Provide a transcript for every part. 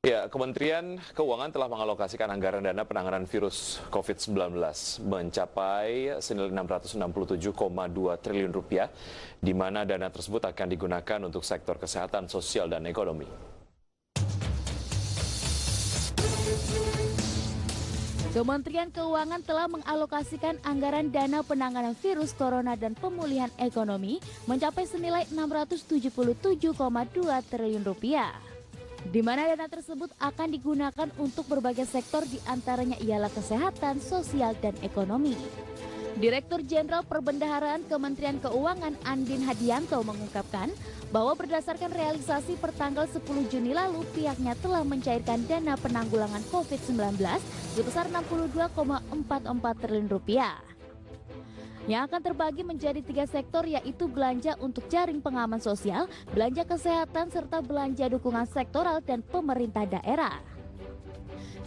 Ya, Kementerian Keuangan telah mengalokasikan anggaran dana penanganan virus COVID-19 mencapai senilai 667,2 triliun rupiah, di mana dana tersebut akan digunakan untuk sektor kesehatan, sosial, dan ekonomi. Kementerian Keuangan telah mengalokasikan anggaran dana penanganan virus corona dan pemulihan ekonomi mencapai senilai 677,2 triliun rupiah. Di mana dana tersebut akan digunakan untuk berbagai sektor, diantaranya ialah kesehatan, sosial, dan ekonomi. Direktur Jenderal Perbendaharaan Kementerian Keuangan Andin Hadianto mengungkapkan bahwa berdasarkan realisasi per tanggal 10 Juni lalu, pihaknya telah mencairkan dana penanggulangan COVID-19 sebesar 62,44 triliun rupiah. Yang akan terbagi menjadi 3 sektor, yaitu belanja untuk jaring pengaman sosial, belanja kesehatan, serta belanja dukungan sektoral dan pemerintah daerah.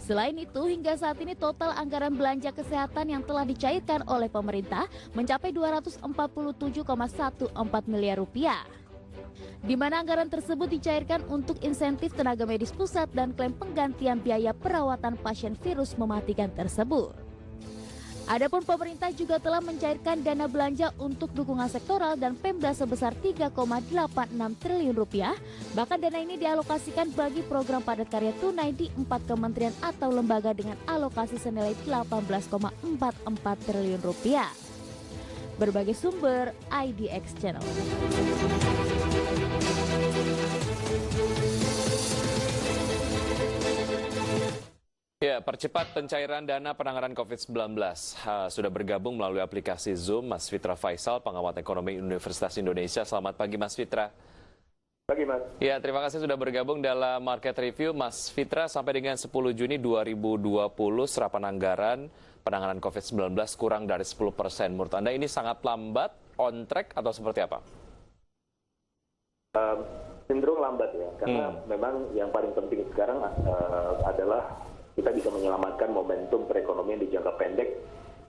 Selain itu, hingga saat ini total anggaran belanja kesehatan yang telah dicairkan oleh pemerintah mencapai 247,14 miliar rupiah. Di mana anggaran tersebut dicairkan untuk insentif tenaga medis pusat dan klaim penggantian biaya perawatan pasien virus mematikan tersebut. Adapun pemerintah juga telah mencairkan dana belanja untuk dukungan sektoral dan Pemda sebesar 3,86 triliun rupiah. Bahkan dana ini dialokasikan bagi program padat karya tunai di 4 kementerian atau lembaga dengan alokasi senilai 18,44 triliun rupiah. Berbagai sumber IDX Channel. Ya, percepat pencairan dana penanganan COVID-19 sudah bergabung melalui aplikasi Zoom Mas Fitra Faisal, pengamat ekonomi Universitas Indonesia. Selamat pagi Mas Fitra. Pagi Mas. Ya, terima kasih sudah bergabung dalam Market Review. Mas Fitra, sampai dengan 10 Juni 2020 serapan anggaran penanganan COVID-19 kurang dari 10%. Menurut Anda ini sangat lambat, on track atau seperti apa? Cenderung lambat ya, karena memang yang paling penting sekarang adalah kita bisa menyelamatkan momentum perekonomian di jangka pendek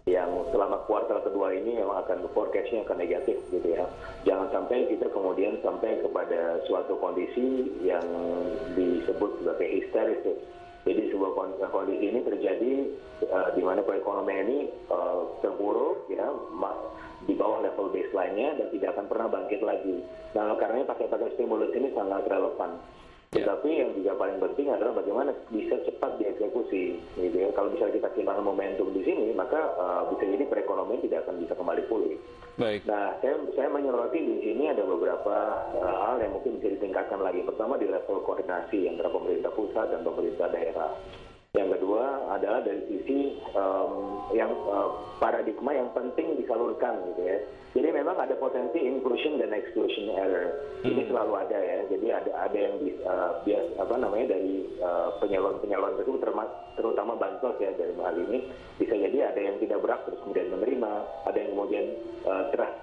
yang selama kuartal kedua ini memang akan forecast-nya akan negatif gitu ya. Jangan sampai kita kemudian sampai kepada suatu kondisi yang disebut sebagai histeris. Jadi sebuah kondisi ini terjadi di mana perekonomian ini terpuruk ya, di bawah level baseline-nya dan tidak akan pernah bangkit lagi. Nah, karena pakai stimulus ini sangat relevan. Tetapi yang juga paling penting adalah bagaimana bisa cepat dieksekusi, gitu ya. Kalau bisa kita kehilangan momentum di sini, maka bisa jadi perekonomian tidak akan bisa kembali pulih. Baik. Nah, saya menyoroti di sini ada beberapa hal yang mungkin bisa ditingkatkan lagi. Pertama di level koordinasi antara pemerintah pusat dan pemerintah daerah. Yang kedua adalah dari sisi paradigma yang penting disalurkan gitu ya. Jadi memang ada potensi inclusion dan exclusion error. Ini selalu ada ya. Jadi ada yang dari penyaluran tersebut, terutama bansos ya dalam hal ini, bisa jadi ada yang tidak berhak terus kemudian menerima, ada yang kemudian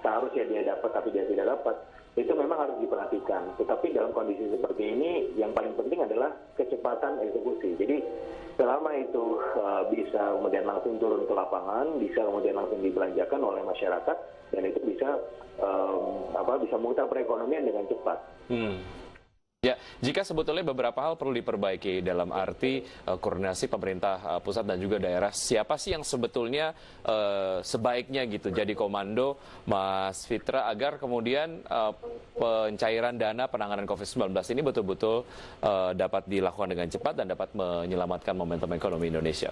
seharusnya dia dapat tapi dia tidak dapat. Itu memang harus diperhatikan. Tetapi dalam kondisi seperti ini yang paling penting adalah kecepatan eksekusi. Jadi selama itu bisa kemudian langsung turun ke lapangan, bisa kemudian langsung dibelanjakan oleh masyarakat, dan itu bisa memutar perekonomian dengan cepat. Ya, jika sebetulnya beberapa hal perlu diperbaiki dalam arti koordinasi pemerintah pusat dan juga daerah, siapa sih yang sebetulnya sebaiknya gitu jadi komando, Mas Fitra, agar kemudian pencairan dana penanganan COVID-19 ini betul-betul dapat dilakukan dengan cepat dan dapat menyelamatkan momentum ekonomi Indonesia?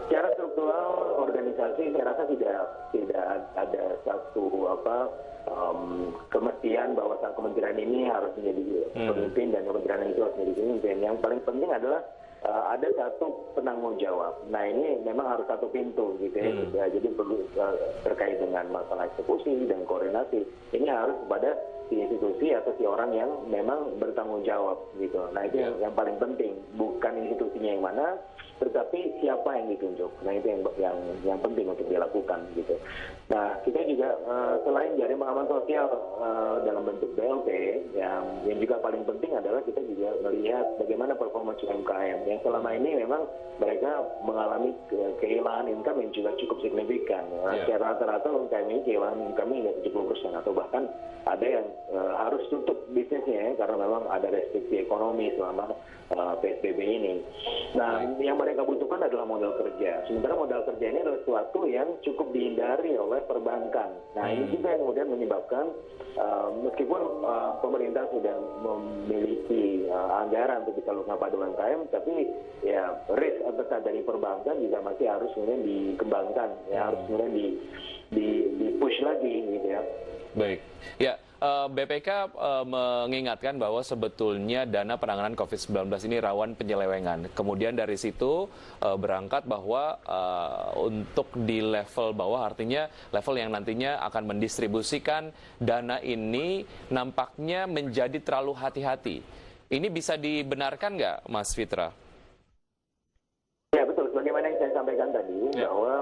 Secara struktural organisasi saya rasa tidak ada satu kemestian bahwa sang kementerian ini harus menjadi pemimpin dan kementerian itu harus menjadi pemimpin. Yang paling penting adalah ada satu penanggung jawab. Nah, ini memang harus satu pintu gitu ya. Jadi terkait dengan masalah eksekusi dan koordinasi, ini harus kepada si institusi atau si orang yang memang bertanggung jawab gitu. Nah, itu yang paling penting, bukan institusinya yang mana, tetapi siapa yang ditunjuk. Nah, itu yang penting untuk dilakukan gitu. Nah, kita juga selain jaring pengaman sosial dalam bentuk BLT, yang juga paling penting adalah kita juga melihat bagaimana performa UMKM yang selama ini memang mereka mengalami kehilangan income yang juga cukup signifikan. Secara rata-rata UMKM ini kehilangan income hingga 70% atau bahkan ada yang harus tutup bisnisnya ya, karena memang ada restriksi ekonomi selama PSBB ini. Nah, yang mereka butuhkan adalah modal kerja. Sementara modal kerja ini adalah sesuatu yang cukup dihindari oleh perbankan. Nah, ini juga yang kemudian menyebabkan meskipun pemerintah sudah memiliki anggaran untuk bisa lunakan pada UMKM, tapi ya risk appetite dari perbankan juga masih harus kemudian dikembangkan, ya harus kemudian di push lagi gitu ya. Baik, ya BPK mengingatkan bahwa sebetulnya dana penanganan COVID-19 ini rawan penyelewengan. Kemudian dari situ berangkat bahwa untuk di level bawah, artinya level yang nantinya akan mendistribusikan dana ini nampaknya menjadi terlalu hati-hati. Ini bisa dibenarkan nggak, Mas Fitra? Ya betul, sebagaimana yang saya sampaikan tadi, bahwa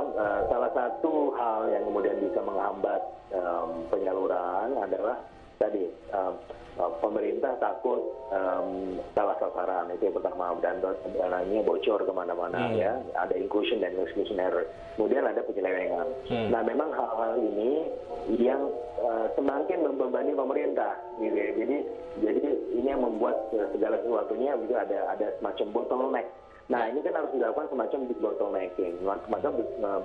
salah satu hal yang kemudian bisa menghambat penyaluran adalah tadi pemerintah takut salah sasaran, itu yang pertama, dan dananya bocor kemana-mana ya, ada inclusion dan exclusion error, kemudian ada penyelewengan. Nah memang hal-hal ini yang semakin membebani pemerintah gitu ya, jadi ini yang membuat segala sesuatunya juga ada semacam bottleneck. Nah ini kan harus dilakukan semacam bottlenecking, maka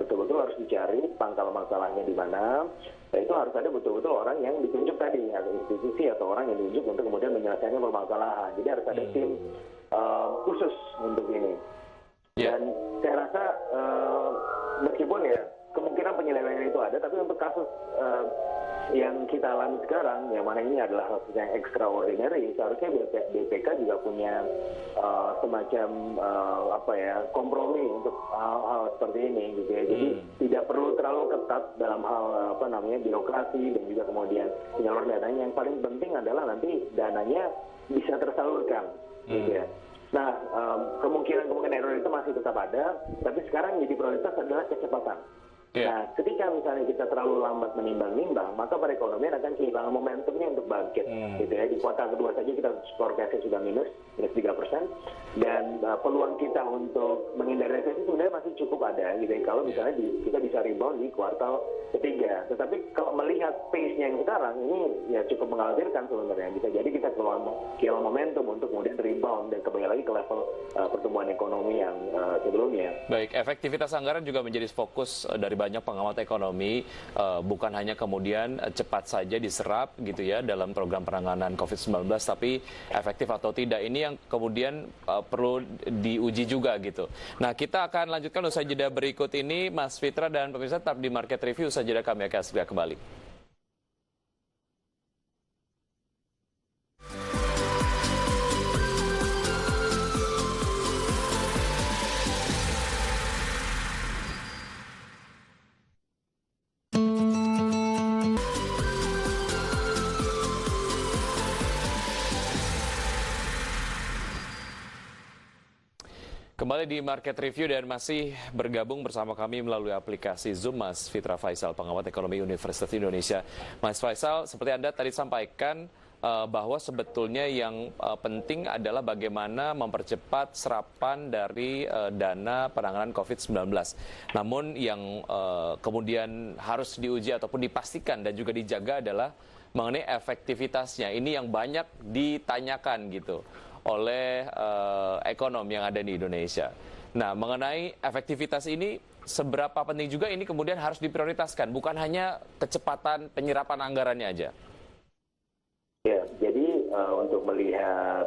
betul-betul harus dicari pangkal masalahnya di mana. Nah, itu harus ada betul-betul orang yang ditunjuk tadi, atau institusi atau orang yang ditunjuk untuk kemudian menyelesaikan permasalahan. Jadi harus ada tim khusus untuk ini. Dan saya rasa meskipun ya kemungkinan penyelewengan itu ada, tapi untuk kasus yang kita alami sekarang, yang mana ini adalah kasus yang extraordinary, seharusnya BPK juga punya semacam kompromi untuk hal-hal seperti ini gitu ya. Jadi tidak perlu terlalu ketat dalam hal birokrasi dan juga kemudian penyaluran dananya. Yang paling penting adalah nanti dananya bisa tersalurkan gitu ya. Nah, kemungkinan error itu masih tetap ada, tapi sekarang jadi prioritas adalah kecepatan. Nah, ketika misalnya kita terlalu lambat menimbang-nimbang, maka perekonomian akan kehilangan momentumnya untuk bangkit. Gitu ya. Di kuartal kedua saja kita forecast sudah minus 3%, dan peluang kita untuk menghindari resesi sebenarnya masih cukup ada. Gitu ya. Kalau misalnya kita bisa rebound di kuartal ketiga. Tetapi kalau melihat pace-nya yang sekarang, ini ya cukup mengkhawatirkan sebenarnya. Bisa jadi kita kehilangan momentum untuk kemudian rebound dan kembali lagi ke level pertumbuhan ekonomi yang sebelumnya. Baik, efektivitas anggaran juga menjadi fokus dari banyak pengamat ekonomi, bukan hanya kemudian cepat saja diserap gitu ya dalam program penanganan COVID-19, tapi efektif atau tidak ini yang kemudian perlu diuji juga gitu. Nah, kita akan lanjutkan usai jeda berikut ini, Mas Fitra dan pemirsa tetap di Market Review, usai jeda kami akan segera kembali. Kembali di Market Review dan masih bergabung bersama kami melalui aplikasi Zoom Mas Fitra Faisal, pengamat ekonomi Universitas Indonesia. Mas Faisal, seperti Anda tadi sampaikan bahwa sebetulnya yang penting adalah bagaimana mempercepat serapan dari dana penanganan COVID-19. Namun yang kemudian harus diuji ataupun dipastikan dan juga dijaga adalah mengenai efektivitasnya. Ini yang banyak ditanyakan gitu oleh ekonom yang ada di Indonesia. Nah, mengenai efektivitas ini, seberapa penting juga ini kemudian harus diprioritaskan, bukan hanya kecepatan penyerapan anggarannya aja. Ya, jadi untuk melihat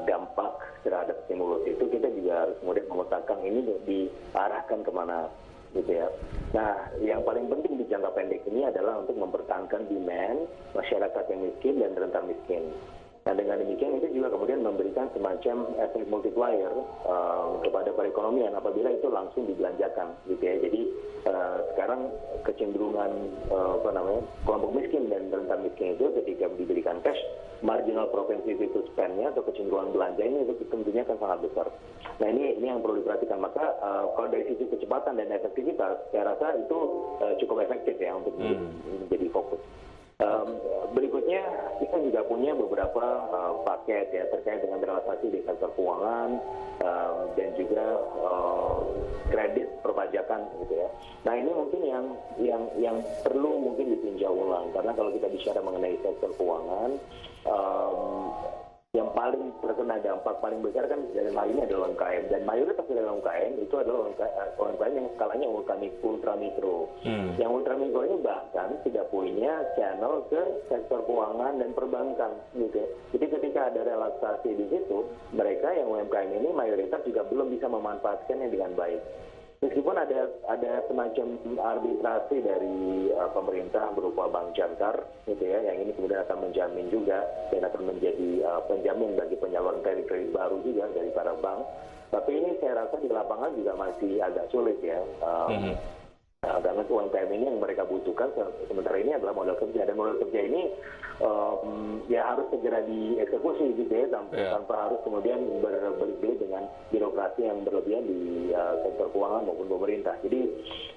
dampak terhadap stimulus itu, kita juga harus kemudian memetakan ini diarahkan kemana, gitu ya. Nah, yang paling penting di jangka pendek ini adalah untuk mempertahankan demand masyarakat yang miskin dan rentan miskin. Nah, dengan demikian itu juga kemudian memberikan semacam efek multiplier kepada perekonomian apabila itu langsung dibelanjakan, gitu ya. Jadi sekarang kecenderungan kelompok miskin dan rentan miskin itu ketika diberikan cash, marginal propensity to spend-nya atau kecenderungan belanjanya itu tentunya akan sangat besar. Nah, ini yang perlu diperhatikan. Maka kalau dari sisi kecepatan dan efektivitas, saya rasa itu cukup efektif ya untuk menjadi fokus. Berikutnya kita juga punya beberapa paket ya terkait dengan relaksasi di sektor keuangan dan juga kredit perpajakan gitu ya. Nah, ini mungkin yang perlu mungkin ditinjau ulang, karena kalau kita bicara mengenai sektor keuangan, yang paling terkena dampak paling besar kan dalam hal ini adalah UMKM, dan mayoritas dari UMKM itu adalah UMKM yang skalanya ultra mikro. Yang ultra mikro ini bahkan tidak punya channel ke sektor keuangan dan perbankan gitu. Jadi ketika ada relaksasi di situ, mereka yang UMKM ini mayoritas juga belum bisa memanfaatkannya dengan baik. Meskipun ada semacam arbitrasi dari pemerintah berupa bank jangkar, gitu ya, yang ini kemudian akan menjamin juga dan akan menjadi penjamin bagi penyaluran kredit baru juga dari para bank. Tapi ini saya rasa di lapangan juga masih agak sulit ya. Karena UMKM ini yang mereka butuhkan sementara ini adalah modal kerja, dan modal kerja ini ya harus segera dieksekusi gitu ya, tanpa harus kemudian berbelit-belit dengan birokrasi yang berlebihan di sektor keuangan maupun pemerintah. Jadi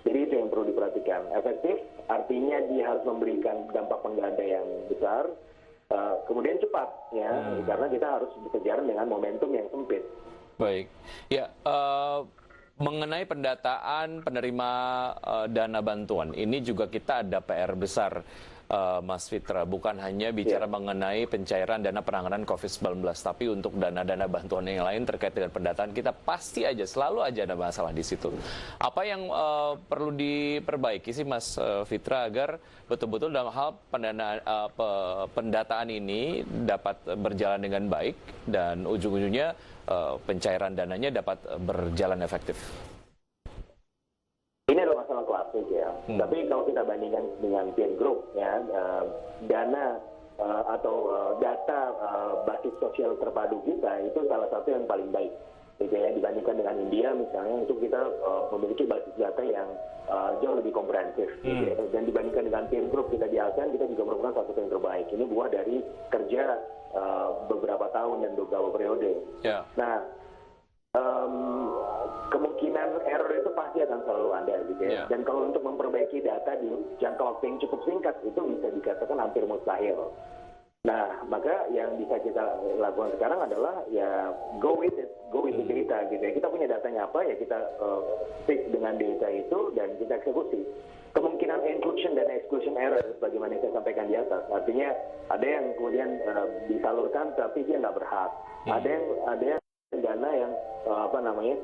itu yang perlu diperhatikan. Efektif artinya dia harus memberikan dampak pengganda yang besar, kemudian cepat ya, karena kita harus berkejaran dengan momentum yang sempit. Baik, ya. Mengenai pendataan penerima dana bantuan, ini juga kita ada PR besar, Mas Fitra. Bukan hanya bicara mengenai pencairan dana penanganan COVID-19, tapi untuk dana-dana bantuan yang lain terkait dengan pendataan kita pasti aja, selalu aja ada masalah di situ. Apa yang perlu diperbaiki sih, Mas Fitra, agar betul-betul dalam hal pendataan ini dapat berjalan dengan baik dan ujung-ujungnya pencairan dananya dapat berjalan efektif? Ini adalah masalah klasik ya. Tapi kalau kita bandingkan dengan peer group ya, dana atau data basis sosial terpadu kita itu salah satu yang paling baik. Gitu ya, dibandingkan dengan India misalnya, itu kita memiliki basis data yang jauh lebih komprehensif. Gitu ya. Dan dibandingkan dengan peer group kita di ASEAN, kita juga merupakan salah satu yang terbaik. Ini buah dari kerja beberapa tahun dan beberapa periode. Nah, kemungkinan error itu pasti akan selalu ada gitu ya. Dan kalau untuk memperbaiki data di jangka waktu yang cukup singkat itu bisa dikatakan hampir mustahil. Nah, maka yang bisa kita lakukan sekarang adalah ya go with it, go with the data gitu ya. Kita punya datanya apa ya, kita stick dengan data itu dan kita eksekusi. Kemungkinan inclusion dan exclusion error bagaimana saya sampaikan di atas, artinya ada yang kemudian disalurkan tapi dia nggak berhak, ada yang dana yang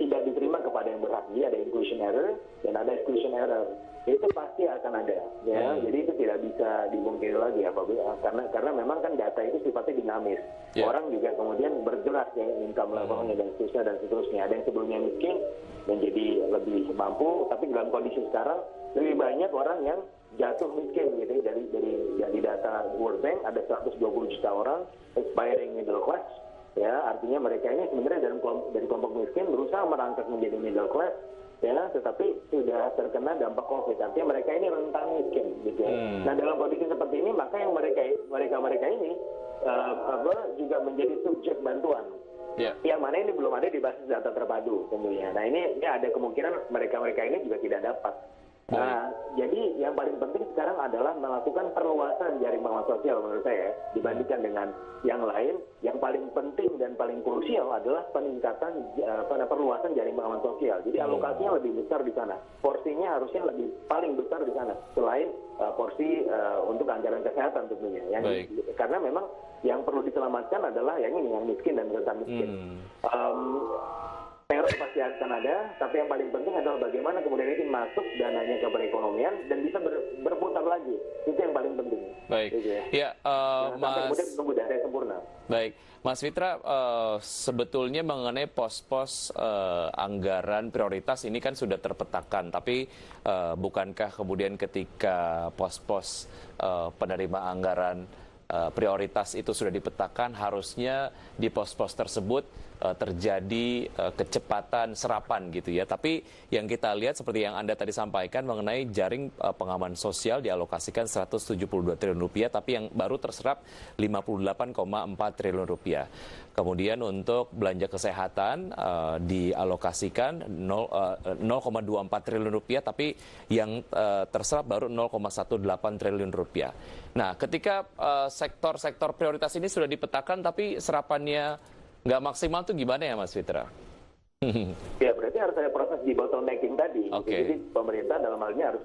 tidak diterima kepada yang berhak. Jadi ada inclusion error dan ada exclusion error. Itu pasti akan ada ya. Jadi itu tidak bisa dibungkiri lagi apabila karena memang kan data itu sifatnya dinamis. Orang juga kemudian bergerak ya, income levelnya dan seterusnya. Ada yang sebelumnya miskin menjadi lebih mampu, tapi dalam kondisi sekarang lebih banyak orang yang jatuh miskin gitu. Dari data World Bank ada 120 juta orang aspiring middle class. Ya, artinya mereka ini sebenarnya dari kelompok miskin berusaha merangkak menjadi middle class, ya, tetapi sudah terkena dampak COVID. Artinya mereka ini rentan miskin, gitu ya. Nah, dalam kondisi seperti ini, maka yang mereka ini juga menjadi subjek bantuan. Yang mana ini belum ada di basis data terpadu tentunya. Nah, ini ada kemungkinan mereka ini juga tidak dapat. Nah, jadi yang paling penting sekarang adalah melakukan perluasan jaring pengaman sosial menurut saya dibandingkan dengan yang lain. Yang paling penting dan paling krusial adalah peningkatan perluasan jaring pengaman sosial. Jadi alokasinya lebih besar di sana, porsinya harusnya paling besar di sana selain porsi untuk anggaran kesehatan tentunya. Karena memang yang perlu diselamatkan adalah yang miskin dan rentan miskin. Teror pasti akan ada, tapi yang paling penting adalah bagaimana kemudian ini masuk dananya ke perekonomian dan bisa berputar lagi. Itu yang paling penting. Baik. Gitu ya. Ya, sampai kemudian menunggu data yang sempurna. Baik, Mas Fitra, sebetulnya mengenai pos-pos anggaran prioritas ini kan sudah terpetakan, tapi bukankah kemudian ketika pos-pos penerima anggaran prioritas itu sudah dipetakan, harusnya di pos-pos tersebut terjadi kecepatan serapan gitu ya. Tapi yang kita lihat seperti yang Anda tadi sampaikan mengenai jaring pengaman sosial dialokasikan 172 triliun rupiah, tapi yang baru terserap 58,4 triliun rupiah. Kemudian untuk belanja kesehatan dialokasikan 0,24 triliun rupiah, tapi yang terserap baru 0,18 triliun rupiah. Nah, ketika sektor-sektor prioritas ini sudah dipetakan, tapi serapannya nggak maksimal tuh gimana ya Mas Fitra? Ya, berarti harus ada proses di bottlenecking tadi. Okay. Jadi pemerintah dalam hal ini harus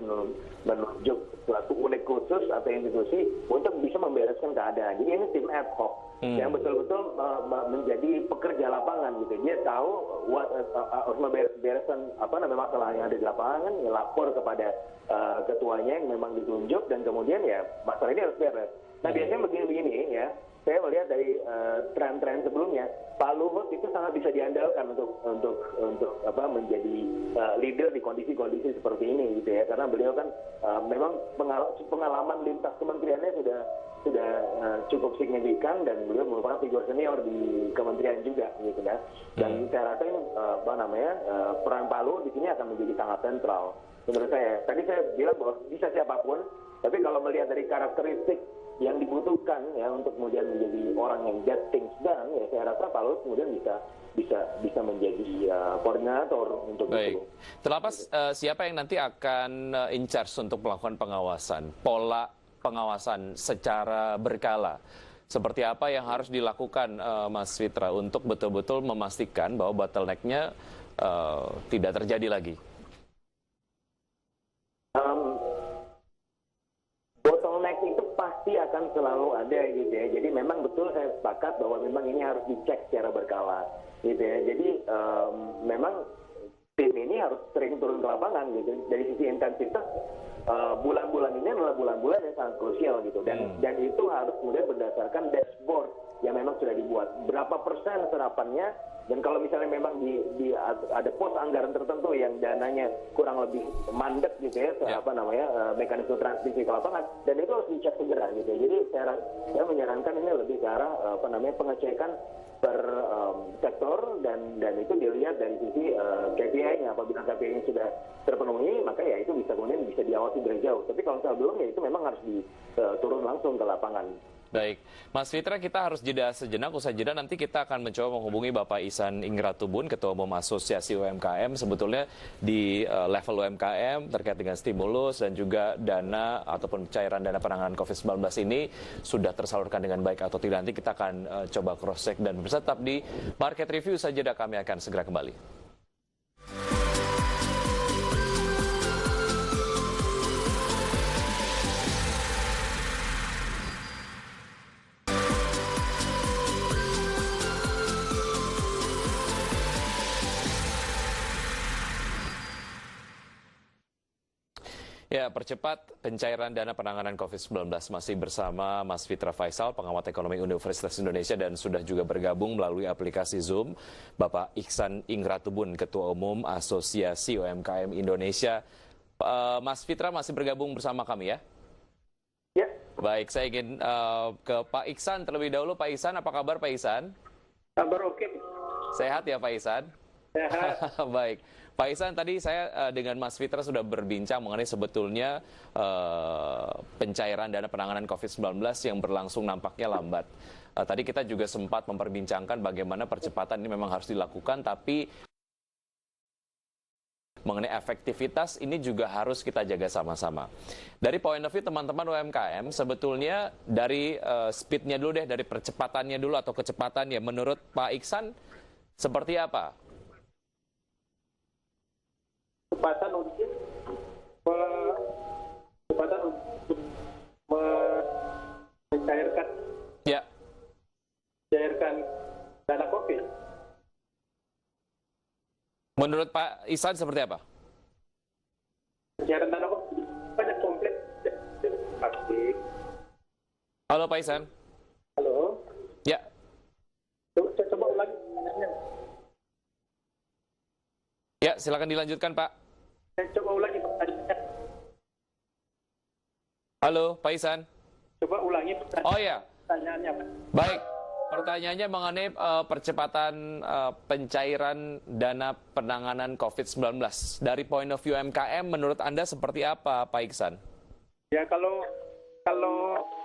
menunjuk suatu unit khusus atau institusi untuk bisa membereskan keadaan. Jadi ini tim ad hoc yang betul-betul menjadi pekerja lapangan gitu. Dia tahu harus membereskan masalah yang ada di lapangan, lapor kepada ketuanya yang memang ditunjuk, dan kemudian ya masalah ini harus beres. Nah, biasanya begini-begini ya. Saya melihat dari tren-tren sebelumnya, Pak Luhut itu sangat bisa diandalkan untuk menjadi leader di kondisi-kondisi seperti ini gitu ya, karena beliau kan memang pengalaman lintas kementeriannya sudah cukup signifikan, dan beliau merupakan figur senior di kementerian juga gitu kan. Dan saya rasa ini peran Pak Luhut di sini akan menjadi sangat sentral menurut saya. Tadi saya bilang bahwa bisa siapapun, tapi kalau melihat dari karakteristik yang dibutuhkan ya untuk kemudian menjadi orang yang get things done, ya saya rasa Pak Luhut kemudian bisa menjadi koordinator untuk itu. Terlepas siapa yang nanti akan in charge untuk melakukan pengawasan, pola pengawasan secara berkala, seperti apa yang harus dilakukan Mas Fitra untuk betul-betul memastikan bahwa bottleneck-nya tidak terjadi lagi? Bottleneck itu pasti akan selalu ada gitu ya. Jadi memang betul saya sepakat bahwa memang ini harus dicek secara berkala gitu ya. Jadi memang tim ini harus sering turun ke lapangan gitu. Dari sisi intensitas, bulan-bulan ini adalah bulan-bulan yang sangat krusial gitu, dan itu harus kemudian berdasarkan dashboard yang memang sudah dibuat. Berapa persen serapannya, dan kalau misalnya memang ada pos anggaran tertentu yang dananya kurang lebih mandek gitu ya, mekanisme transmisi ke lapangan, dan itu harus dicek segera gitu. Jadi saya menyarankan ini lebih ke arah pengecekan per sektor, dan itu dilihat dari sisi KPI-nya. Apabila KPI-nya sudah terpenuhi, maka ya itu kemudian bisa diawasi dari jauh. Tapi kalau misalnya belum, ya itu memang harus turun langsung ke lapangan. Baik, Mas Fitra, kita harus jeda sejenak. Usai jeda nanti kita akan mencoba menghubungi Bapak Ihsan Ingratubun, Ketua Umum Asosiasi UMKM. Sebetulnya di level UMKM terkait dengan stimulus dan juga dana ataupun cairan dana penanganan COVID-19 ini sudah tersalurkan dengan baik atau tidak. Nanti kita akan coba cross-check, dan tetap di Market Review. Usai jeda kami akan segera kembali. Ya, percepat pencairan dana penanganan COVID-19 masih bersama Mas Fitra Faisal, pengamat ekonomi Universitas Indonesia, dan sudah juga bergabung melalui aplikasi Zoom Bapak Ihsan Ingratubun, Ketua Umum Asosiasi UMKM Indonesia. Mas Fitra masih bergabung bersama kami ya? Ya. Baik, saya ingin ke Pak Ihsan terlebih dahulu. Pak Ihsan, apa kabar Pak Ihsan? Kabar oke. Sehat ya Pak Ihsan? Sehat. Baik. Pak Ihsan, tadi saya dengan Mas Fitra sudah berbincang mengenai sebetulnya pencairan dana penanganan COVID-19 yang berlangsung nampaknya lambat. Tadi kita juga sempat memperbincangkan bagaimana percepatan ini memang harus dilakukan, tapi mengenai efektivitas ini juga harus kita jaga sama-sama. Dari point of view teman-teman UMKM, sebetulnya dari speednya dulu deh, dari percepatannya dulu atau kecepatannya, menurut Pak Ihsan seperti apa? Kecepatan untuk mencairkan dana COVID. Menurut Pak Ihsan seperti apa? Pencairan dana COVID banyak kompleks. Pasti. Halo Pak Ihsan. Halo. Ya. Coba ulangi pertanyaannya. Ya, silakan dilanjutkan Pak. Coba ulangi pertanyaannya. Halo Pak Ihsan. Coba ulangi pertanyaan. Oh ya, pertanyaannya, Pak. Baik, pertanyaannya mengenai percepatan pencairan dana penanganan COVID-19. Dari point of view MKM, menurut Anda seperti apa, Pak Iksan? Ya, kalau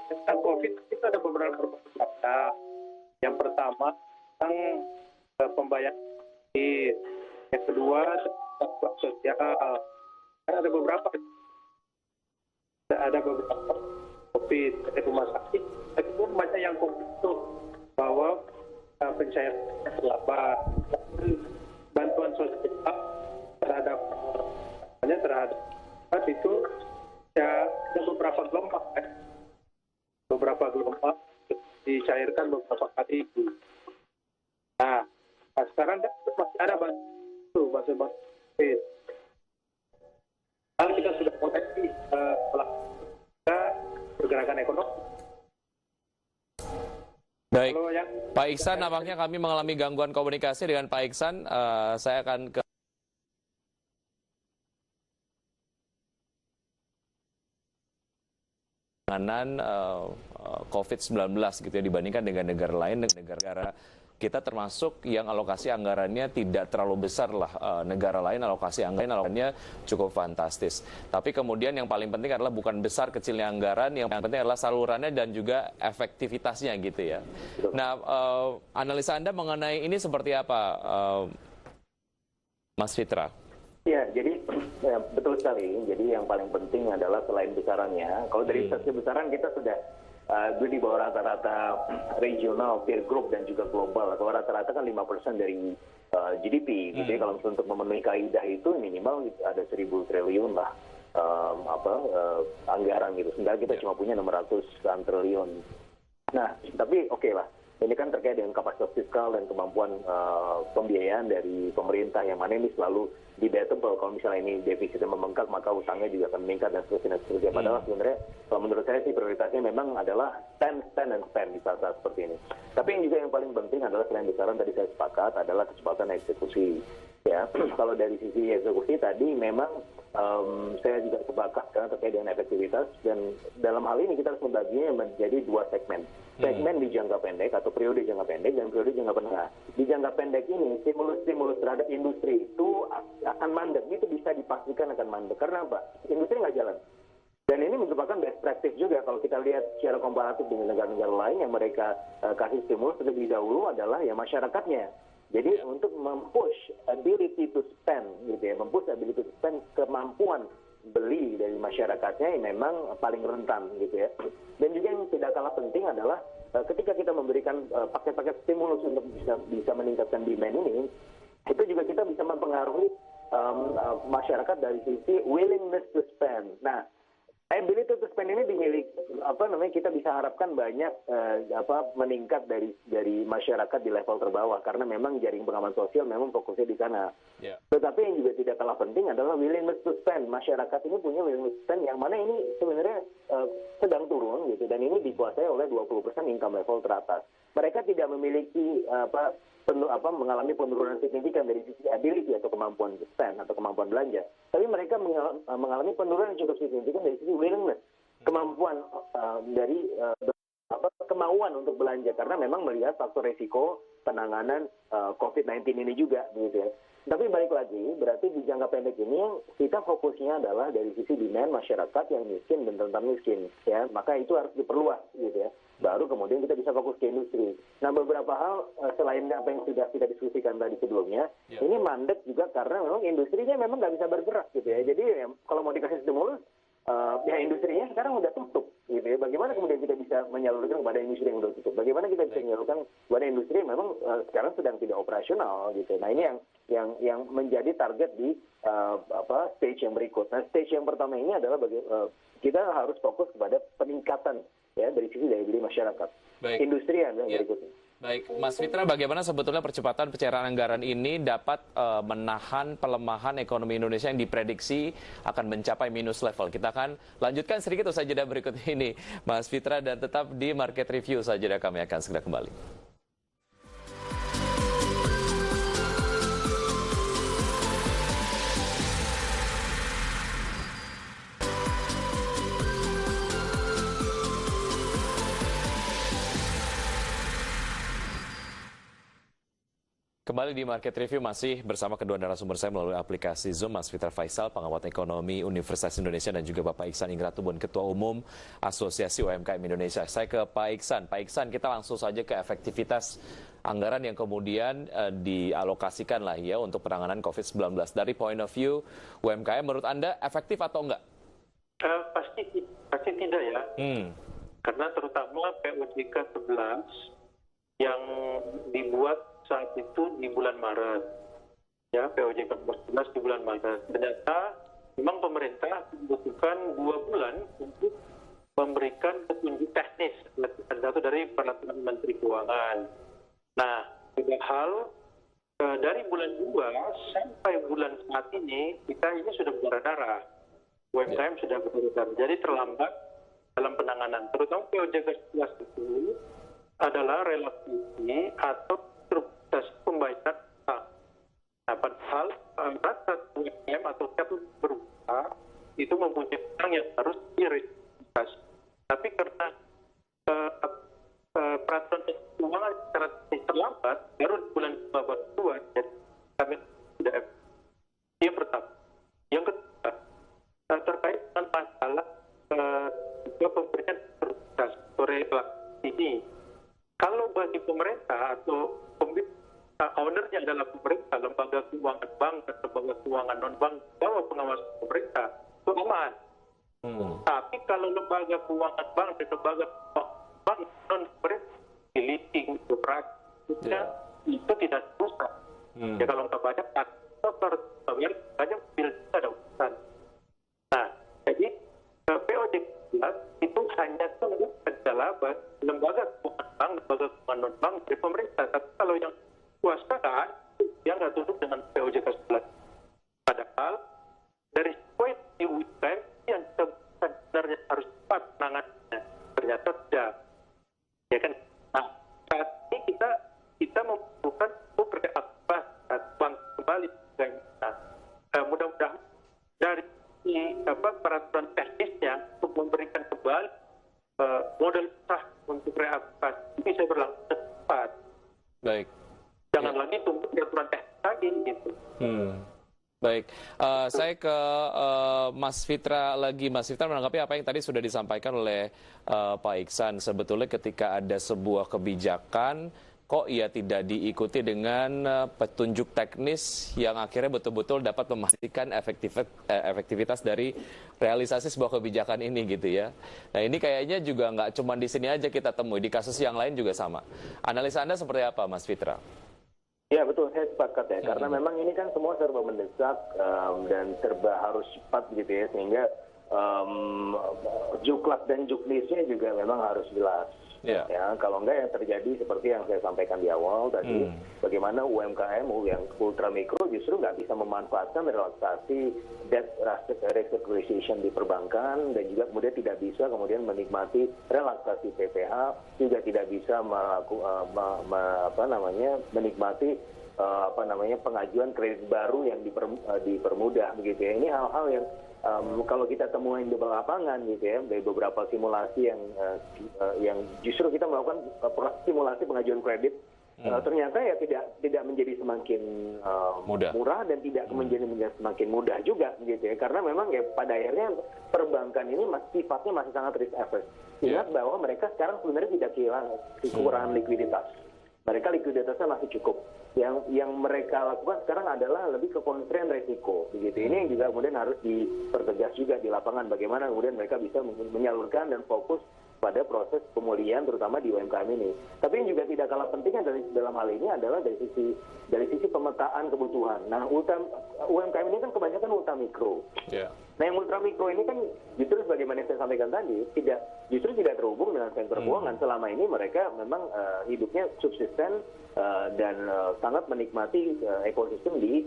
tentang COVID itu ada beberapa fakta. Yang pertama tentang pembayaran. Yang kedua tentang sosial. Karena ada beberapa COVID dari rumah sakit. Itu banyak yang konkret bahwa pencairan terlambat. Bantuan sosial terhadap itu ya ada beberapa gelombang dicairkan beberapa kali itu. Nah sekarang kan masih ada bantuan. Kalau kita sudah potensi pergerakan ekonomi. Baik, Pak Iksan, nampaknya kami mengalami gangguan komunikasi dengan Pak Iksan. Saya akan ke penanganan COVID-19 gitu ya, dibandingkan dengan negara lain. Negara kita termasuk yang alokasi anggarannya tidak terlalu besar lah. Negara lain alokasi anggarannya cukup fantastis. Tapi kemudian yang paling penting adalah bukan besar kecilnya anggaran, yang penting adalah salurannya dan juga efektivitasnya gitu ya. Nah, analisa Anda mengenai ini seperti apa, Mas Fitra? Ya, jadi ya, betul sekali. Jadi yang paling penting adalah selain besarannya, kalau dari sisi besaran kita sudah di bawah rata-rata regional, peer group dan juga global. Kalau rata-rata kan 5% dari GDP. Gitu ya. Kalau untuk memenuhi kaidah itu minimal ada 1.000 triliun lah anggaran gitu. Sebenarnya kita cuma punya 600-an triliun. Nah, tapi oke lah. Ini kan terkait dengan kapasitas fiskal dan kemampuan pembiayaan dari pemerintah, yang mana ini selalu debatable. Kalau misalnya ini defisitnya membengkak, maka utangnya juga akan meningkat dan seterusnya. Padahal sebenarnya kalau menurut saya sih prioritasnya memang adalah spend di saat-saat seperti ini. Tapi yang juga yang paling penting adalah selain besaran, tadi saya sepakat, adalah kecepatan eksekusi. Ya, kalau dari sisi eksekusi tadi memang saya juga sepakat karena terkait dengan efektivitas, dan dalam hal ini kita harus membaginya menjadi dua segmen. Segmen di jangka pendek atau periode jangka pendek dan periode jangka menengah. Di jangka pendek ini stimulus terhadap industri itu akan mandek, itu bisa dipastikan akan mandek. Karena apa? Industri nggak jalan. Dan ini merupakan best practice juga kalau kita lihat secara komparatif dengan negara-negara lain yang mereka kasih stimulus terlebih dahulu adalah ya masyarakatnya. Jadi untuk mempush ability to spend, gitu ya, mempush ability to spend, kemampuan beli dari masyarakatnya yang memang paling rentan, gitu ya. Dan juga yang tidak kalah penting adalah ketika kita memberikan paket-paket stimulus untuk bisa meningkatkan demand ini, itu juga kita bisa mempengaruhi masyarakat dari sisi willingness to spend. Nah, ability to spend ini dimiliki kita bisa harapkan banyak meningkat dari masyarakat di level terbawah, karena memang jaring pengaman sosial memang fokusnya di sana. Yeah. Tetapi yang juga tidak kalah penting adalah willingness to spend. Masyarakat ini punya willingness to spend yang mana ini sebenarnya sedang turun gitu, dan ini dikuasai oleh 20% income level teratas. Mereka tidak memiliki mengalami penurunan signifikan dari sisi ability atau kemampuan spend atau kemampuan belanja, tapi mereka mengalami penurunan yang cukup signifikan dari sisi willingness, kemampuan dari kemauan untuk belanja, karena memang melihat faktor risiko penanganan COVID-19 ini juga, gitu ya. Tapi balik lagi, berarti di jangka pendek ini kita fokusnya adalah dari sisi demand masyarakat yang miskin dan rentan miskin, ya. Maka itu harus diperluas, gitu ya. Baru kemudian kita bisa fokus ke industri. Nah, beberapa hal selain apa yang sudah kita diskusikan tadi sebelumnya, ini mandek juga karena memang industrinya memang nggak bisa bergerak, gitu ya. Jadi kalau mau dikasih stimulus, ya industrinya sekarang udah tutup, gitu ya. Bagaimana kemudian kita bisa menyalurkan kepada industri yang udah tutup? Bagaimana kita bisa menyalurkan kepada industri yang memang sekarang sedang tidak operasional, gitu. Nah, ini yang menjadi target di stage yang berikut. Nah, stage yang pertama ini adalah kita harus fokus kepada peningkatan ya dari sisi daya beli masyarakat. Baik. Industri yang berikutnya. Baik, Mas Fitra, bagaimana sebetulnya percepatan pencairan anggaran ini dapat menahan pelemahan ekonomi Indonesia yang diprediksi akan mencapai minus level? Kita akan lanjutkan sedikit usai jeda berikut ini, Mas Fitra, dan tetap di Market Review saja kami akan segera kembali. Kembali di Market Review masih bersama kedua narasumber saya melalui aplikasi Zoom, Mas Fitra Faisal, pengamat ekonomi Universitas Indonesia, dan juga Bapak Iksan Ingratubun, Ketua Umum Asosiasi UMKM Indonesia. Saya ke Pak Iksan. Pak Iksan, kita langsung saja ke efektivitas anggaran yang kemudian dialokasikan lah ya untuk penanganan COVID-19. Dari point of view UMKM, menurut Anda efektif atau enggak? Pasti tidak ya. Karena terutama POJK 11 yang dibuat saat itu di bulan Maret, ya POJK 11 di bulan Maret. Ternyata memang pemerintah membutuhkan 2 bulan untuk memberikan petunjuk teknis satu dari peraturan Menteri Keuangan. Nah, padahal dari bulan 2 sampai bulan saat ini kita ini sudah berdarah-darah. UMKM sudah berdarah-darah. Jadi terlambat dalam penanganan. Terutama POJK 11 itu adalah relaksasi atau pembayaran. Nah, padahal rata UMKM atau siapa berusaha itu mempunyai utang yang harus direalisasi. Tapi karena peraturan keuangan secara terlambat, baru di bulan 2, jadi kami tidak yang pertama. Yang kedua, terkait dengan masalah pemberian prioritas relaksasi ini. Kalau bagi pemerintah atau ownernya adalah pemerintah, lembaga keuangan bank dan lembaga keuangan non-bank bawah pengawasan pemerintah, itu aman. Tapi kalau lembaga keuangan bank dan lembaga bank non-pemerintah, leasing, operasi, itu tidak susah. Ya kalau nggak banyak, banyak bil ada urusan. Nah, jadi POJK itu hanya adalah lembaga keuangan bank, lembaga keuangan non-bank dari pemerintah. Tapi kalau yang swasta kan, dia nggak tunduk dengan POJK 11. Padahal dari poin di UMKM yang sebenarnya harus cepat penanganannya, ternyata tidak. Ya kan? Nah, saat ini kita membutuhkan bank kembali. Nah, mudah-mudahan dari peraturan teknisnya untuk memberikan kembali modal sah untuk reaktivasi bisa berlangsung cepat. Baik. Jangan lagi tunggu peraturan teknis lagi gitu. Baik, saya ke Mas Fitra lagi. Mas Fitra menanggapi apa yang tadi sudah disampaikan oleh Pak Iksan. Sebetulnya ketika ada sebuah kebijakan, kok ia tidak diikuti dengan petunjuk teknis yang akhirnya betul-betul dapat memastikan efektivitas dari realisasi sebuah kebijakan ini gitu ya. Nah ini kayaknya juga nggak cuma di sini aja kita temui, di kasus yang lain juga sama. Analisa Anda seperti apa, Mas Fitra? Ya betul, saya sepakat ya, karena memang ini kan semua serba mendesak dan serba harus cepat gitu ya, sehingga juklak dan juknisnya juga memang harus jelas. Ya, kalau enggak yang terjadi seperti yang saya sampaikan di awal tadi, bagaimana UMKM yang ultra mikro justru nggak bisa memanfaatkan relaksasi debt restructuring di perbankan, dan juga kemudian tidak bisa kemudian menikmati relaksasi PPH, juga tidak bisa menikmati pengajuan kredit baru yang dipermudah begitu ya. Ini hal-hal yang kalau kita temuin di lapangan gitu ya, dari beberapa simulasi yang justru kita melakukan simulasi pengajuan kredit, ternyata ya tidak menjadi semakin murah dan tidak menjadi semakin mudah juga gitu ya, karena memang ya pada akhirnya perbankan ini sifatnya masih sangat risk averse. Ingat bahwa mereka sekarang sebenarnya tidak kekurangan likuiditas. Mereka likuiditasnya masih cukup. Yang mereka lakukan sekarang adalah lebih ke constrain resiko. Begitu. Ini yang juga kemudian harus dipertegas juga di lapangan. Bagaimana kemudian mereka bisa menyalurkan dan fokus pada proses pemulihan terutama di UMKM ini. Tapi yang juga tidak kalah pentingnya dalam hal ini adalah dari sisi pemetaan kebutuhan. Nah, UMKM ini kan kebanyakan ultra mikro. Nah, yang ultra mikro ini kan justru sebagaimana yang saya sampaikan tadi, justru tidak terhubung dengan sektor keuangan. Selama ini mereka memang hidupnya subsisten dan sangat menikmati ekosistem di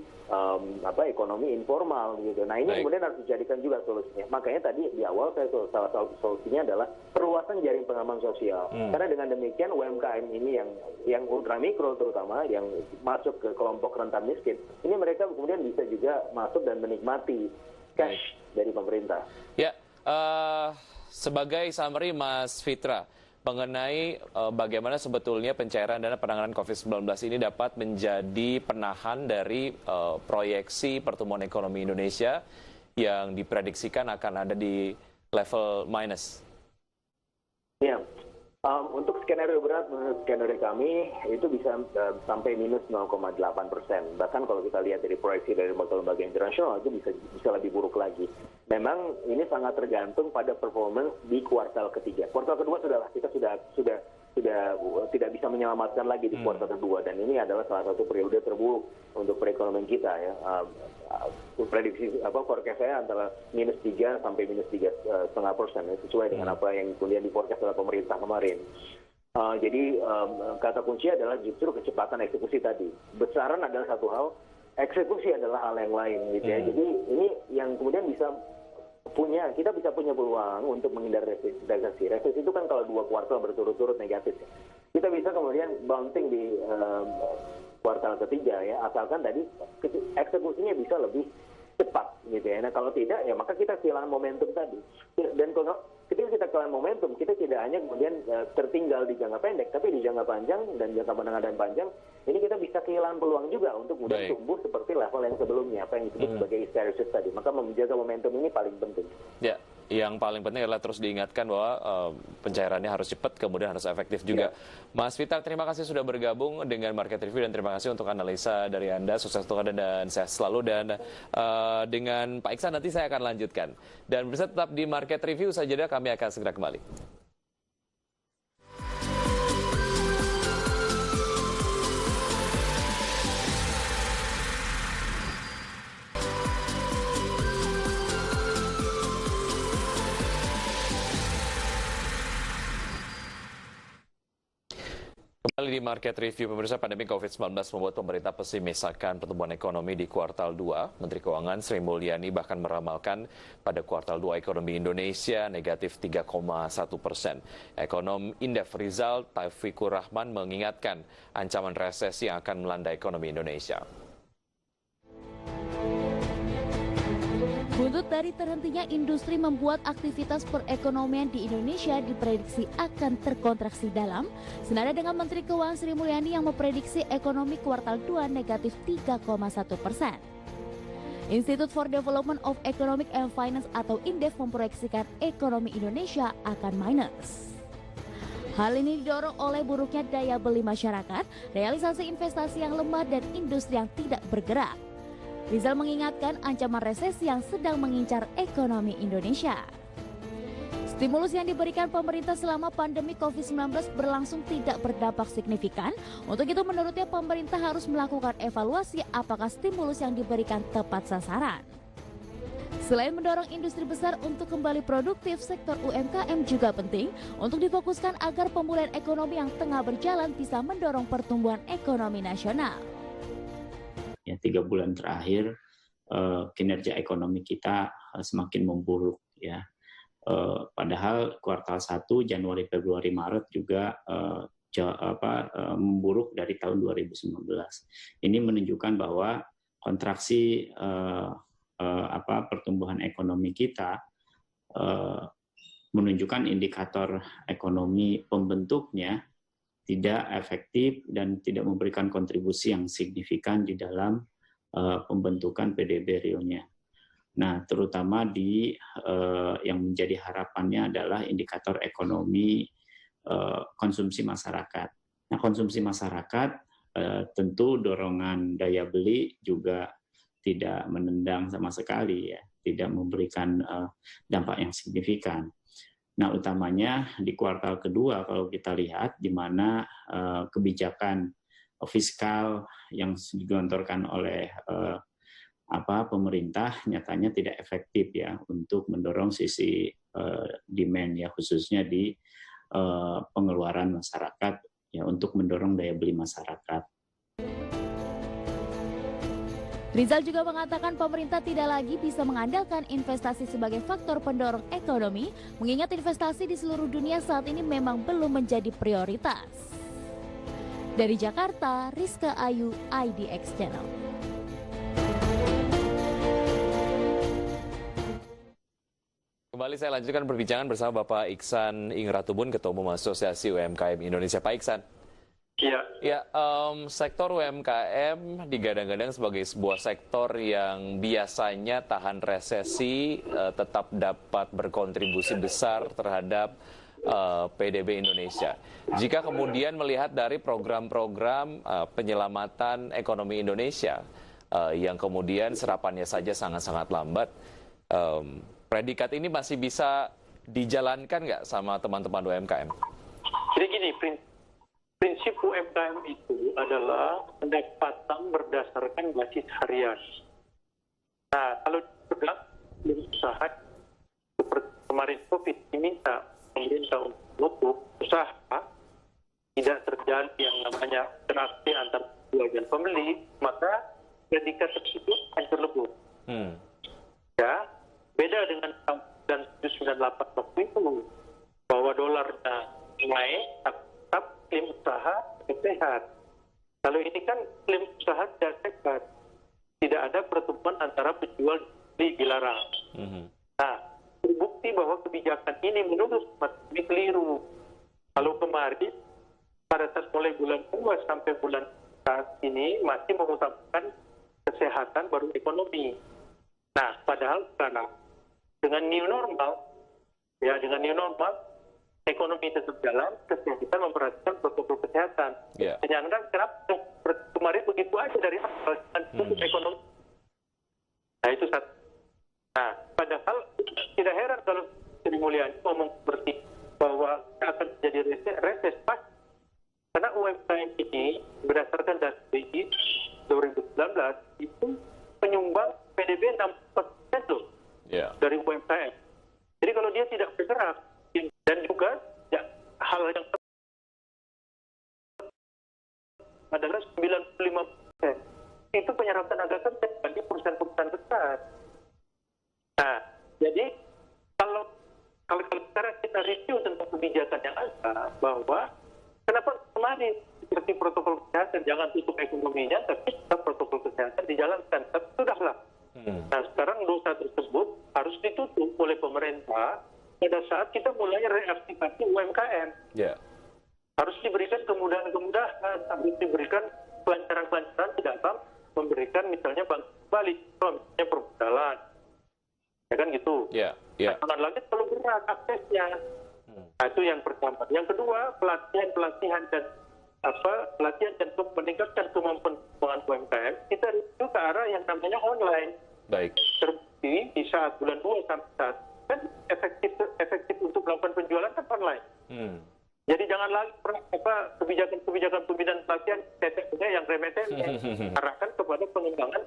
ekonomi informal gitu. Nah, ini kemudian harus dijadikan juga solusinya. Makanya tadi di awal salah satu solusinya adalah perluasan jaring pengaman sosial. Karena dengan demikian UMKM ini yang ultra mikro terutama yang masuk ke kelompok rentan miskin, ini mereka kemudian bisa juga masuk dan menikmati cash dari pemerintah. Ya, sebagai summary Mas Fitra, mengenai bagaimana sebetulnya pencairan dana penanganan COVID-19 ini dapat menjadi penahan dari proyeksi pertumbuhan ekonomi Indonesia yang diprediksikan akan ada di level minus. Ya, untuk skenario berat menurut skenario kami itu bisa sampai minus 0,8%. Bahkan kalau kita lihat dari proyeksi dari lembaga-lembaga internasional itu bisa lebih buruk lagi. Memang ini sangat tergantung pada performance di kuartal ketiga. Kuartal kedua kita sudah tidak bisa menyelamatkan lagi di kuartal kedua, dan ini adalah salah satu periode terburuk untuk perekonomian kita ya. Prediksi forecast saya antara -3 sampai -3,5%, sesuai dengan apa yang kemudian di forecast oleh pemerintah kemarin. Jadi kata kunci adalah justru kecepatan eksekusi tadi. Besaran adalah satu hal, eksekusi adalah hal yang lain gitu ya. Jadi ini yang kemudian kita bisa punya peluang untuk menghindari resesi. Resesi itu kan kalau 2 kuartal berturut-turut negatif ya. Kita bisa kemudian bouncing di kuartal ketiga ya, asalkan tadi eksekusinya bisa lebih cepat gitu ya. Nah kalau tidak ya maka kita kehilangan momentum tadi. Dan kalau ketika kita kehilangan momentum, kita tidak hanya kemudian tertinggal di jangka pendek, tapi di jangka panjang dan jangka menengah dan panjang, ini kita bisa kehilangan peluang juga untuk kemudian tumbuh seperti level yang sebelumnya, apa yang disebut sebagai hysteresis tadi. Maka menjaga momentum ini paling penting. Ya. Yang paling penting adalah terus diingatkan bahwa pencairannya harus cepat, kemudian harus efektif juga. Mas Vital, terima kasih sudah bergabung dengan Market Review dan terima kasih untuk analisa dari Anda. Sukses untuk Anda dan sehat selalu. Dan dengan Pak Iksan nanti saya akan lanjutkan. Dan bisa tetap di Market Review saja, kami akan segera kembali. Kembali di Market Review, pemirsa, pandemi COVID-19 membuat pemerintah pesimis akan pertumbuhan ekonomi di kuartal 2. Menteri Keuangan Sri Mulyani bahkan meramalkan pada kuartal 2 ekonomi Indonesia negatif 3,1%. Ekonom Indef Rizal Taufikur Rahman mengingatkan ancaman resesi yang akan melanda ekonomi Indonesia. Buntut dari terhentinya industri membuat aktivitas perekonomian di Indonesia diprediksi akan terkontraksi dalam, senada dengan Menteri Keuangan Sri Mulyani yang memprediksi ekonomi kuartal 2 negatif 3,1%. Institute for Development of Economic and Finance atau INDEF memproyeksikan ekonomi Indonesia akan minus. Hal ini didorong oleh buruknya daya beli masyarakat, realisasi investasi yang lemah, dan industri yang tidak bergerak. Rizal mengingatkan ancaman resesi yang sedang mengincar ekonomi Indonesia. Stimulus yang diberikan pemerintah selama pandemi COVID-19 berlangsung tidak berdampak signifikan. Untuk itu menurutnya pemerintah harus melakukan evaluasi apakah stimulus yang diberikan tepat sasaran. Selain mendorong industri besar untuk kembali produktif, sektor UMKM juga penting untuk difokuskan agar pemulihan ekonomi yang tengah berjalan bisa mendorong pertumbuhan ekonomi nasional. 3 bulan terakhir kinerja ekonomi kita semakin memburuk ya. Padahal kuartal 1 Januari, Februari, Maret juga memburuk dari tahun 2019. Ini menunjukkan bahwa kontraksi pertumbuhan ekonomi kita menunjukkan indikator ekonomi pembentuknya tidak efektif dan tidak memberikan kontribusi yang signifikan di dalam pembentukan PDB realnya. Nah, terutama yang menjadi harapannya adalah indikator ekonomi konsumsi masyarakat. Nah, konsumsi masyarakat tentu dorongan daya beli juga tidak menendang sama sekali ya, tidak memberikan dampak yang signifikan. Nah, utamanya di kuartal kedua kalau kita lihat di mana kebijakan fiskal yang digelontorkan oleh pemerintah nyatanya tidak efektif ya untuk mendorong sisi demand ya, khususnya di pengeluaran masyarakat ya, untuk mendorong daya beli masyarakat. Rizal juga mengatakan pemerintah tidak lagi bisa mengandalkan investasi sebagai faktor pendorong ekonomi, mengingat investasi di seluruh dunia saat ini memang belum menjadi prioritas. Dari Jakarta, Rizka Ayu, IDX Channel. Kembali Kembali saya lanjutkan perbincangan bersama Bapak Iksan Ingratubun, Ketua Umum Asosiasi UMKM Indonesia. Pak Iksan. Iya. Ya, sektor UMKM digadang-gadang sebagai sebuah sektor yang biasanya tahan resesi, tetap dapat berkontribusi besar terhadap PDB Indonesia. Jika kemudian melihat dari program-program penyelamatan ekonomi Indonesia yang kemudian serapannya saja sangat-sangat lambat, predikat ini masih bisa dijalankan nggak sama teman-teman UMKM? Jadi gini, prinsip UMKM itu adalah pendapatan berdasarkan basis harian. Nah, kalau juga usaha seperti kemarin COVID diminta pemerintah untuk menutup usaha, tidak terjadi yang namanya interaksi antar penjual dan pembeli, maka predikat tersebut hancur lebur. Ya, beda dengan tahun 1998 waktu itu bahwa dolarnya naik, tetap klaim usaha sehat. Kalau ini kan klaim usaha tidak sehat, tidak ada pertemuan antara penjual dan pembeli, dilarang. Nah, terbukti bahwa kebijakan ini menurut kami keliru. Kalau kemarin pada saat mulai bulan 2 sampai bulan saat ini masih mengutamakan kesehatan baru ekonomi. Nah, padahal sekarang dengan new normal, ekonomi tetap jalan, kesehatan memperhatikan protokol kesehatan. Sedangkan kenapa kemarin begitu aja dari awal untuk ekonomi. Nah, itu satu. Nah, padahal tidak heran kalau Sri Mulyani ngomong seperti bahwa akan terjadi reses pas karena UMKM ini berdasarkan data BI 2019 itu penyumbang PDB 60% loh dari UMKM. Jadi kalau dia tidak bergerak dan juga hal yang adalah 95% itu penyerapan tenaga kerja bagi perusahaan-perusahaan besar. Nah, jadi kalau sekarang kita review tentang kebijakan yang ada, bahwa kenapa kemarin seperti protokol kesehatan jangan tutup ekonominya, tapi tetap protokol kesehatan dijalankan. Tapi sudahlah. Nah, sekarang dosa tersebut harus ditutup oleh pemerintah pada saat kita mulai reaktivasi UMKM. Harus diberikan kemudahan-kemudahan, harus diberikan kelancaran-kelancaran di dalam memberikan misalnya bank balik, misalnya permodalan. Ya kan gitu. Jangan lagi perlu berat aksesnya. Nah, itu yang pertama. Yang kedua, pelatihan dan meningkatkan kemampuan UMKM. Kita itu ke arah yang namanya online. Baik. Terbukti di saat bulan 2 sampai saat kan efektif untuk melakukan penjualan kan online. Jadi jangan lagi kebijakan pembinaan pelatihan TTP yang remeh-temeh arahkan kepada pengembangan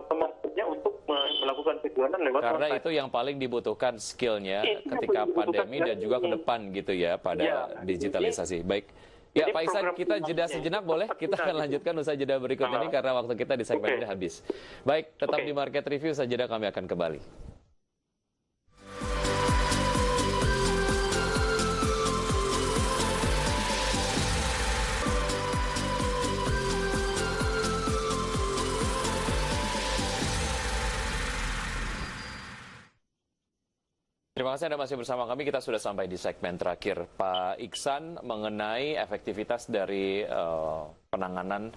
kemampuannya untuk melakukan penjualan lewat karena online. Itu yang paling dibutuhkan skillnya ketika pandemi dan juga ke depan gitu ya pada digitalisasi. Baik. Ya, Pak Iksan, kita jeda sejenak boleh? Kita akan lanjutkan usai jeda berikut ini karena waktu kita di segmen ini habis. Baik, tetap di Market Review, usai jeda kami akan kembali. Terima kasih Anda masih bersama kami. Kita sudah sampai di segmen terakhir. Pak Iksan, mengenai efektivitas dari penanganan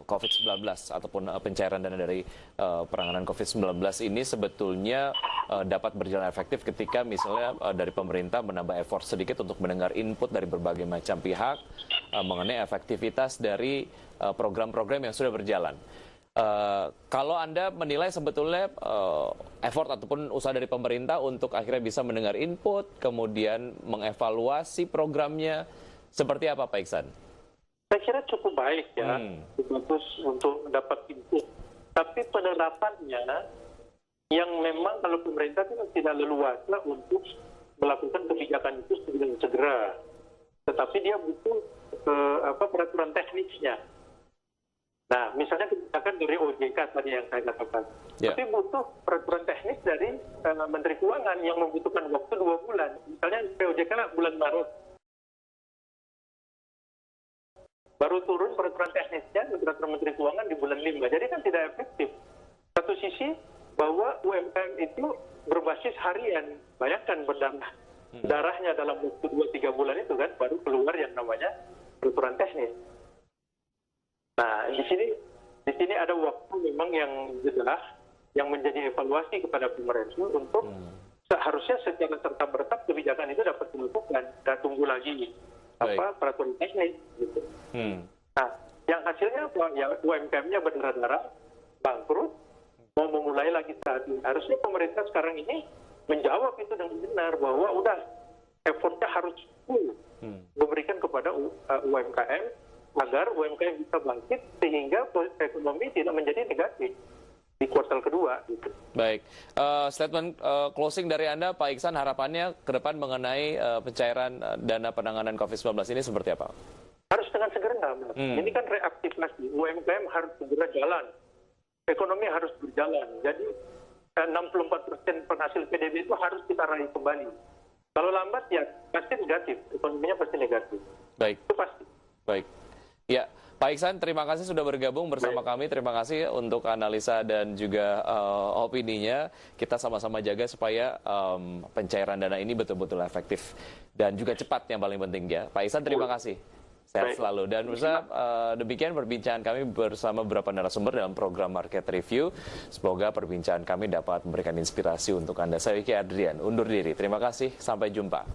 COVID-19 ataupun pencairan dana dari penanganan COVID-19 ini sebetulnya dapat berjalan efektif ketika misalnya dari pemerintah menambah effort sedikit untuk mendengar input dari berbagai macam pihak mengenai efektivitas dari program-program yang sudah berjalan. Kalau Anda menilai sebetulnya effort ataupun usaha dari pemerintah untuk akhirnya bisa mendengar input, kemudian mengevaluasi programnya, seperti apa Pak Iksan? Saya kira cukup baik ya, bagus untuk mendapat input. Tapi penerapannya yang memang kalau pemerintah itu tidak leluasa untuk melakukan kebijakan itu segera. Tetapi dia butuh peraturan teknisnya. Nah, misalnya kebijakan dari OJK tadi yang saya katakan. Tapi butuh peraturan teknis dari Menteri Keuangan yang membutuhkan waktu 2 bulan. Misalnya OJK bulan Maret. Baru turun peraturan teknisnya, peraturan Menteri Keuangan di bulan 5. Jadi kan tidak efektif. Satu sisi bahwa UMKM itu berbasis harian. Bayangkan darahnya dalam waktu 2-3 bulan itu kan baru keluar yang namanya peraturan teknis. Nah, di sini ada waktu memang yang jelas yang menjadi evaluasi kepada pemerintah untuk seharusnya secara serta-merta kebijakan itu dapat dilakukan. Dan tunggu lagi peraturan teknis gitu. Nah, yang hasilnya apa? Ya UMKM-nya berdarah-darah, bangkrut, mau memulai lagi saat ini. Harusnya pemerintah sekarang ini menjawab itu dengan benar bahwa udah effortnya harus full memberikan kepada UMKM agar UMKM bisa bangkit sehingga ekonomi tidak menjadi negatif di kuartal kedua. Gitu. Baik, statement closing dari Anda, Pak Iksan, harapannya ke depan mengenai pencairan dana penanganan COVID-19 ini seperti apa? Harus dengan segera. Ini kan reaktivasi, UMKM harus segera jalan, ekonomi harus berjalan. Jadi 64% penghasil PDB itu harus kita raih kembali. Kalau lambat ya pasti negatif, ekonominya pasti negatif. Baik. Itu pasti. Baik. Ya, Pak Iksan, terima kasih sudah bergabung bersama kami. Terima kasih untuk analisa dan juga opininya. Kita sama-sama jaga supaya pencairan dana ini betul-betul efektif dan juga cepat yang paling penting ya. Pak Iksan, terima kasih. Sehat selalu. Dan pemirsa, demikian perbincangan kami bersama beberapa narasumber dalam program Market Review. Semoga perbincangan kami dapat memberikan inspirasi untuk Anda. Saya Wiki Adrian, undur diri. Terima kasih, sampai jumpa.